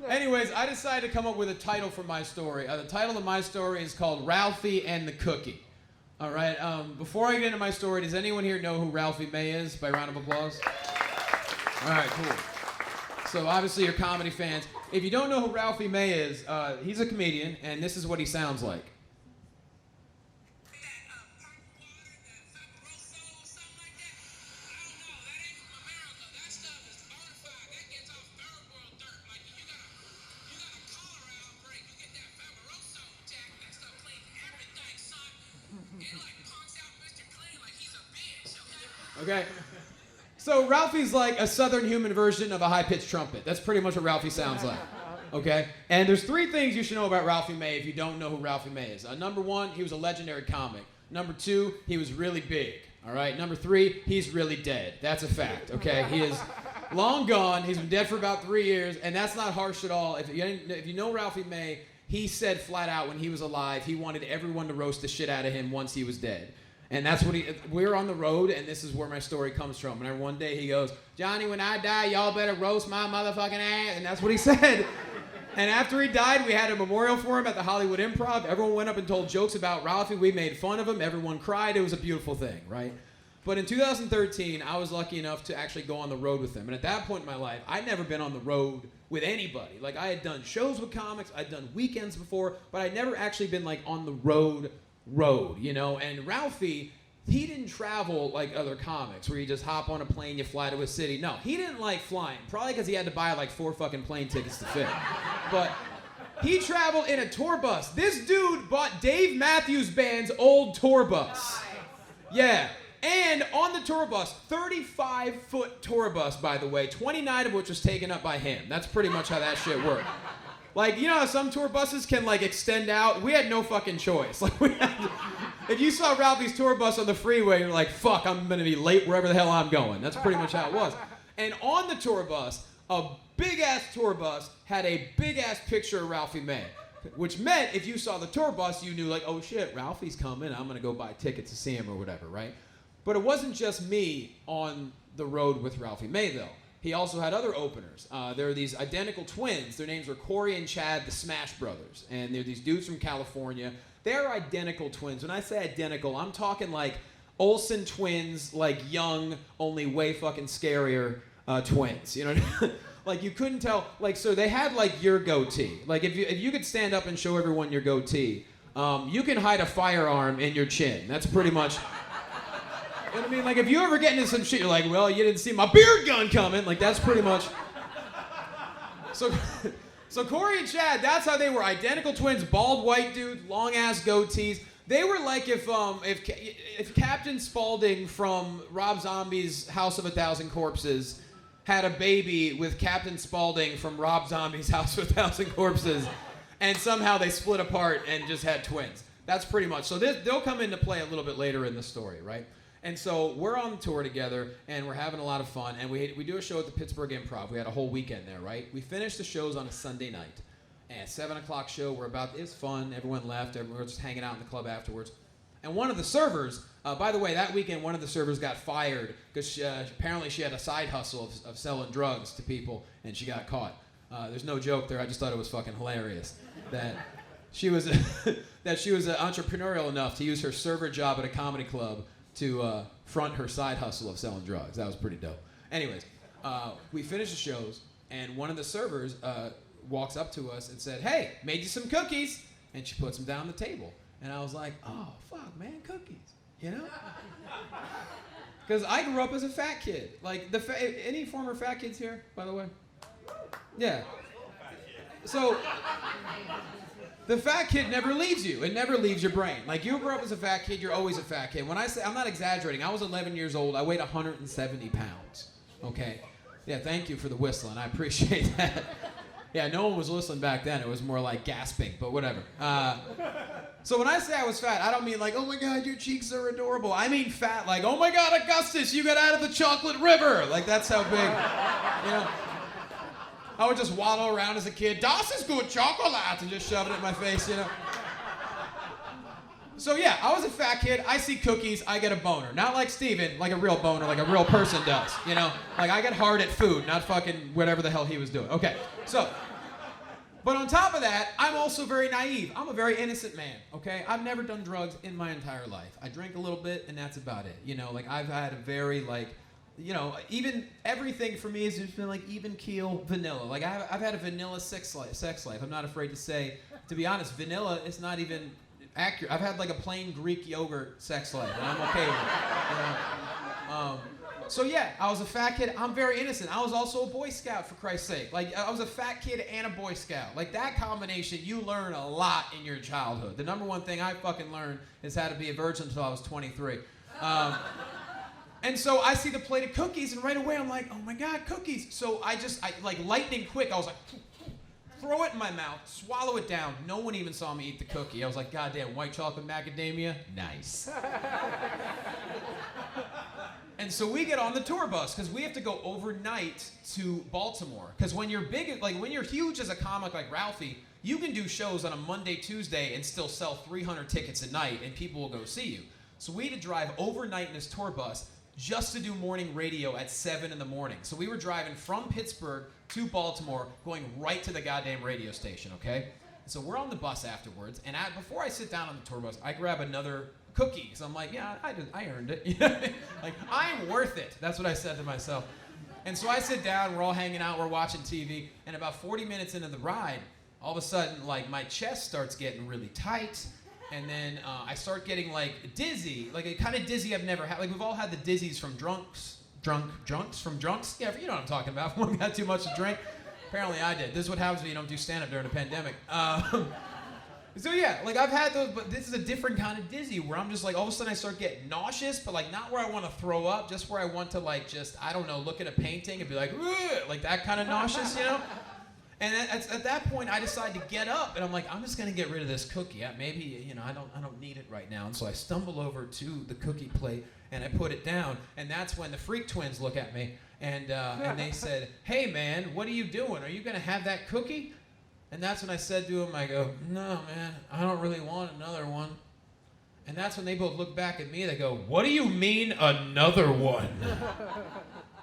Anyways, I decided to come up with a title for my story. The title of my story is called Ralphie and the Cookie. All right, before I get into my story, does anyone here know who Ralphie May is? By round of applause. All right, cool. So obviously you're comedy fans. If you don't know who Ralphie May is, he's a comedian, and this is what he sounds like. Okay, so Ralphie's like a southern human version of a high-pitched trumpet. That's pretty much what Ralphie sounds like, okay? And there's three things you should know about Ralphie May if you don't know who Ralphie May is. Number one, he was a legendary comic. Number two, he was really big, all right? Number three, he's really dead. That's a fact, okay? He is long gone. He's been dead for about 3 years, and that's not harsh at all. If you know Ralphie May, he said flat out when he was alive, he wanted everyone to roast the shit out of him once he was dead. And that's what we're on the road, and this is where my story comes from. And one day he goes, Johnny, when I die, y'all better roast my motherfucking ass. And that's what he said. And after he died, we had a memorial for him at the Hollywood Improv. Everyone went up and told jokes about Ralphie. We made fun of him. Everyone cried. It was a beautiful thing, right? But in 2013, I was lucky enough to actually go on the road with him. And at that point in my life, I'd never been on the road with anybody. Like, I had done shows with comics. I'd done weekends before. But I'd never actually been, like, on the road, you know? And Ralphie, he didn't travel like other comics where you just hop on a plane, you fly to a city. No, he didn't like flying. Probably because he had to buy, like, 4 fucking plane tickets to fit. But he traveled in a tour bus. This dude bought Dave Matthews Band's old tour bus. Yeah. And on the tour bus, 35-foot tour bus, by the way, 29 of which was taken up by him. That's pretty much how that shit worked. Like, you know how some tour buses can, like, extend out? We had no fucking choice. Like, if you saw Ralphie's tour bus on the freeway, you're like, fuck, I'm gonna be late wherever the hell I'm going. That's pretty much how it was. And on the tour bus, a big-ass tour bus had a big-ass picture of Ralphie May. Which meant if you saw the tour bus, you knew, like, oh shit, Ralphie's coming, I'm gonna go buy tickets to see him or whatever, right? But it wasn't just me on the road with Ralphie May, though. He also had other openers. There are these identical twins. Their names were Corey and Chad, the Smash Brothers. And they're these dudes from California. They're identical twins. When I say identical, I'm talking like Olsen twins, like young, only way fucking scarier twins. You know what I mean? Like, you couldn't tell. Like, so they had, like, your goatee. Like, if you could stand up and show everyone your goatee, you can hide a firearm in your chin. That's pretty much... You know what I mean? Like, if you ever get into some shit, you're like, well, you didn't see my beard gun coming. Like, that's pretty much... So Corey and Chad, that's how they were. Identical twins, bald white dude, long-ass goatees. They were like if Captain Spaulding from Rob Zombie's House of a Thousand Corpses had a baby with Captain Spaulding from Rob Zombie's House of a Thousand Corpses, and somehow they split apart and just had twins. That's pretty much. So they'll come into play a little bit later in the story, right? And so we're on tour together, and we're having a lot of fun, and we do a show at the Pittsburgh Improv. We had a whole weekend there, right? We finished the shows on a Sunday night. And 7 o'clock show, it's fun, everyone left, everyone was just hanging out in the club afterwards. And one of the servers, by the way, that weekend, one of the servers got fired because apparently she had a side hustle of selling drugs to people, and she got caught. There's no joke there, I just thought it was fucking hilarious. That she was entrepreneurial enough to use her server job at a comedy club to front her side hustle of selling drugs. That was pretty dope. Anyways, we finished the shows, and one of the servers walks up to us and said, hey, made you some cookies. And she puts them down on the table. And I was like, oh, fuck, man, cookies, you know? Because I grew up as a fat kid. Like, any former fat kids here, by the way? Yeah. So... the fat kid never leaves you. It never leaves your brain. Like, you grew up as a fat kid, you're always a fat kid. When I say, I'm not exaggerating. I was 11 years old. I weighed 170 pounds. Okay? Yeah, thank you for the whistling. I appreciate that. Yeah, no one was whistling back then. It was more like gasping, but whatever. So when I say I was fat, I don't mean like, oh my God, your cheeks are adorable. I mean fat, like, oh my God, Augustus, you got out of the chocolate river. Like, that's how big, you know. I would just waddle around as a kid. Das is good chocolate, and just shove it in my face, you know. So yeah, I was a fat kid. I see cookies, I get a boner. Not like Steven, like a real boner, like a real person does, you know. Like, I get hard at food, not fucking whatever the hell he was doing. Okay, so But on top of that, I'm also very naive. I'm a very innocent man, okay? I've never done drugs in my entire life. I drink a little bit, and that's about it. You know, like, I've had a very, like, you know, even everything for me has just been, like, even keel vanilla. Like, I've had a vanilla sex life. I'm not afraid to say, to be honest, vanilla is not even accurate. I've had, like, a plain Greek yogurt sex life, and I'm okay with it, you know? So yeah, I was a fat kid. I'm very innocent. I was also a Boy Scout, for Christ's sake. Like, I was a fat kid and a Boy Scout. Like, that combination, you learn a lot in your childhood. The number one thing I fucking learned is how to be a virgin until I was 23. And so I see the plate of cookies, and right away I'm like, oh my God, cookies. So I like lightning quick, I was like, throw it in my mouth, swallow it down. No one even saw me eat the cookie. I was like, goddamn, white chocolate macadamia, nice. And so we get on the tour bus because we have to go overnight to Baltimore. Because when you're big, like when you're huge as a comic like Ralphie, you can do shows on a Monday, Tuesday, and still sell 300 tickets a night, and people will go see you. So we had to drive overnight in this tour bus just to do morning radio at 7 in the morning. So we were driving from Pittsburgh to Baltimore, going right to the goddamn radio station, okay? So we're on the bus afterwards, and before I sit down on the tour bus, I grab another cookie, because I'm like, yeah, I earned it. You know what I mean? Like, I'm worth it. That's what I said to myself. And so I sit down, we're all hanging out, we're watching TV, and about 40 minutes into the ride, all of a sudden, like, my chest starts getting really tight, and then I start getting, like, dizzy, like a kind of dizzy I've never had. Like, we've all had the dizzies from drunks. Yeah, you know what I'm talking about. One got too much to drink. Apparently I did. This is what happens when you don't do stand-up during a pandemic. So yeah, like, I've had those, but this is a different kind of dizzy where I'm just like, all of a sudden I start getting nauseous, but like not where I want to throw up, just where I want to, like, just, I don't know, look at a painting and be like, ugh, like that kind of nauseous, you know? And at that point I decide to get up, and I'm like, I'm just gonna get rid of this cookie. Maybe, you know, I don't need it right now. And so I stumble over to the cookie plate and I put it down, and that's when the Freak Twins look at me and they said, hey man, what are you doing? Are you gonna have that cookie? And that's when I said to him, I go, no, man, I don't really want another one. And that's when they both look back at me, they go, what do you mean, another one?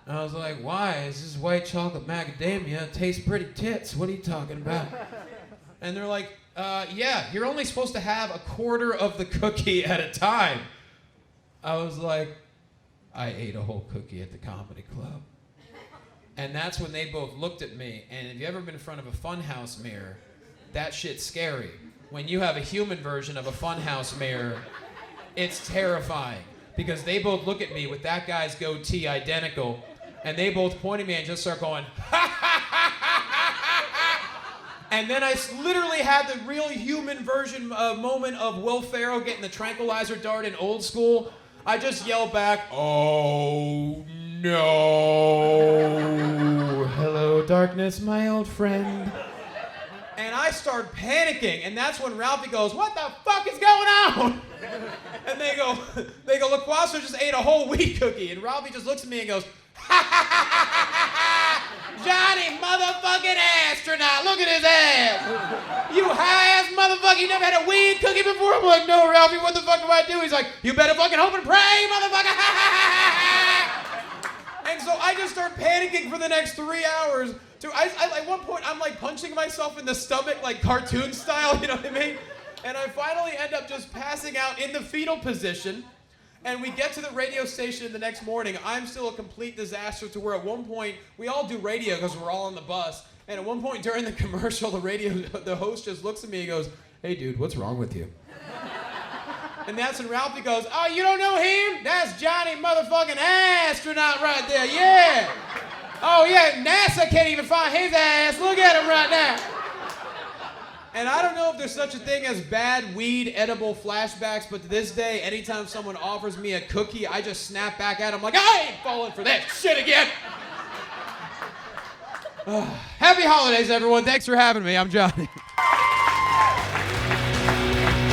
And I was like, why? This is white chocolate macadamia. It tastes pretty tits. What are you talking about? And they're like, yeah, you're only supposed to have a quarter of the cookie at a time. I was like, I ate a whole cookie at the comedy club. And that's when they both looked at me. And if you ever been in front of a funhouse mirror, that shit's scary. When you have a human version of a funhouse mirror, it's terrifying. Because they both look at me with that guy's goatee identical, and they both point at me and just start going, ha ha ha ha ha ha. And then I literally had the real human version moment of Will Ferrell getting the tranquilizer dart in Old School. I just yelled back, oh no. Hello, darkness, my old friend. And I start panicking, and that's when Ralphie goes, what the fuck is going on? And they go, Loquasto just ate a whole wheat cookie. And Ralphie just looks at me and goes, ha ha ha ha ha ha, Johnny motherfucking astronaut, look at his ass. You high-ass motherfucker, you never had a weed cookie before? I'm like, no, Ralphie, what the fuck do I do? He's like, you better fucking hope and pray, motherfucker, ha ha ha ha ha. And so I just start panicking for the next 3 hours. At one point, I'm like punching myself in the stomach, like cartoon style, you know what I mean? And I finally end up just passing out in the fetal position. And we get to the radio station the next morning. I'm still a complete disaster, to where at one point, we all do radio because we're all on the bus. And at one point during the commercial, the host just looks at me and goes, hey dude, what's wrong with you? And that's when Ralphie goes, oh, you don't know him? That's Johnny motherfucking astronaut right there, yeah. Oh yeah, NASA can't even find his ass. Look at him right now. And I don't know if there's such a thing as bad weed edible flashbacks, but to this day, anytime someone offers me a cookie, I just snap back at them like, I ain't falling for that shit again. Happy holidays, everyone. Thanks for having me. I'm Johnny.